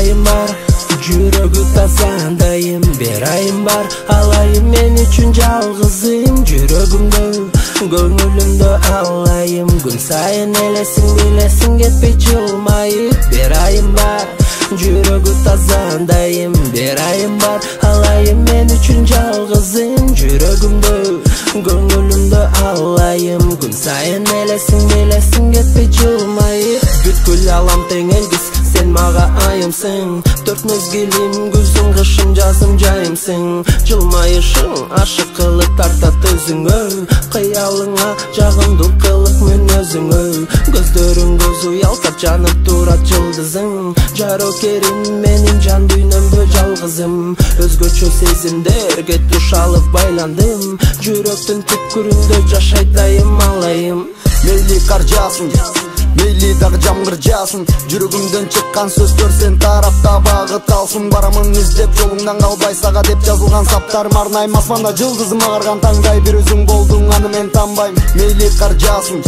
ayım var, жүрөгү тазандайым. Bir ayım var, alayım men üçün жалгызым. Жүрөгүмдө, көңүлүмдө алайым. Күн сайын элесиң билесиң, кетпей жылмайып. Bir ayım var, жүрөгү тазандайым. Bir ayım var, alayım men üçün жалгызым. Жүрөгүмдө, көңүлүмдө алайым. Күн сайын элесиң билесиң, кетпей жылмайып. Бүткүл алам теңелгиз, sen maga ayımsın. Dört mezgilim, güzün, kışın, жазым жайымсың. Жылмайышың, ашык кылып тартат өзүңө. Кыялыңа жагымдуу кылып мен өзүңө. Көздөрүң көзү ялтап жанып турат жылдызың. Жарокерим менин жан дүйнөмдө жалгызым. Өзгөчө сезимдерге туш алып байландым. Жүрөктүн түпкүрүндө жашайт дайым алайым. Мейли кар жаасын, мейли дагы жамгыр жаасын. Жүрөгүмдөн чыккан сөздөр сен тарапта багыт алсын. Барамын издеп жолуңдан калбай сага деп жазылган саптарым арнайм. Асманда жылдызым агарган таңдай бир өзүң болдуң, аны мен танбайм. Мейли кар жаасын,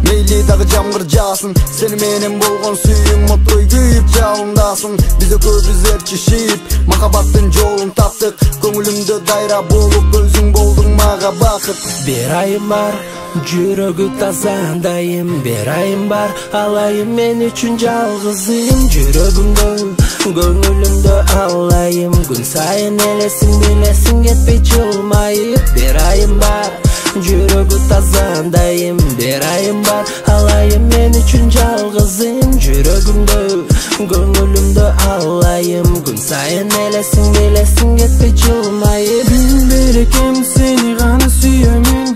мейли дагы жамгыр жаасын. Сени менен болгон сүйүүм муттой күйүп жалындасын. Биз экөөбүз эрчишип махабаттын жолун таптык. Көңүлүмдө дайра болуп өзүң болдуң мага бакыт. Bir ayım var, жүрөгү тазандайым. Bir ayım var, alayım men üçün жалгызым. Жүрөгүмдө, көңүлүмдө алайым. Күн сайын элесиң билесиң, кетпей жылмайып. Bir ayım var, жүрөгү тазандайым. Bir ayım var, alayım men üçün жалгызым. Жүрөгүмдө, көңүлүмдө алайым. Күн сайын элесиң билесиң, кетпей жылмайып. Берекем сени гана сүйөмүн,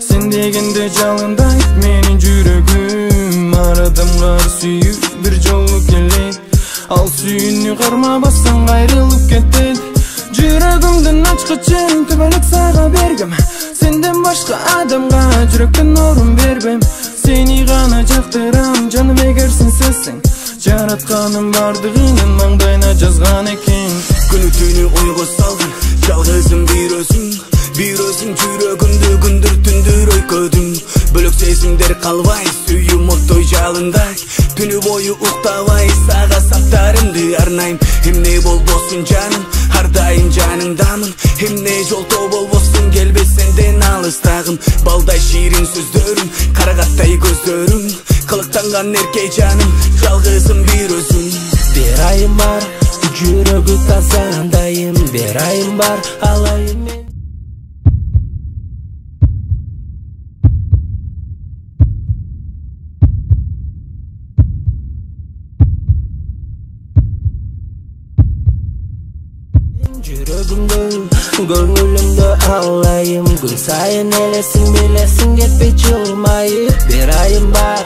сен дегенде жалындайт менин жүрөгүм. Арадымгар сүйүү бир жолу келет, ал сүйүүнү кармабастан кайрылып кетет. Жүрөгүмдүн ачкычын түбөлүк сага бергем. Сенден башка адамга жүрөктөн орун бербем. Сени гана жактырам жаным, эгер сен сөзсүң. Жаратканым бардыгынын маңдайына жазган экен. Күнү түнү ойго салган жалгызым бир өзүң. Жүрөгүмдү күндүр түндүр ойкөдүм. Бөлөк сезимдер калбай, сүйүүм оттой жалындай. Түнү бою уктабай сага саптарымды арнайм. Эмне болбосун жаным, ар дайым жаныңдамын. Эмне жолто болбосун, келбе сенден алыстагым. Балдай ширин сөздөрүм, карагаттай көздөрүм. Кылыктанган эркек жаным, жалгызым бир өзүм. Bir ayım var, жүрөгү тазандайым. Bir ayım var, alayım men. Жүрөгүмдө, көңүлүмдө алайым. Күн сайын элесиң билесиң, кетпей жылмайып. Bir ayım var,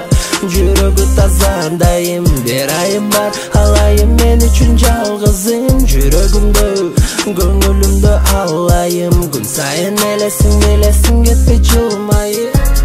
жүрөгү тазандайым. Bir ayım var, alayım men üçün жалгызым. Жүрөгүмдө, көңүлүмдө алайым. Күн сайын элесиң билесиң, кетпей жылмайып.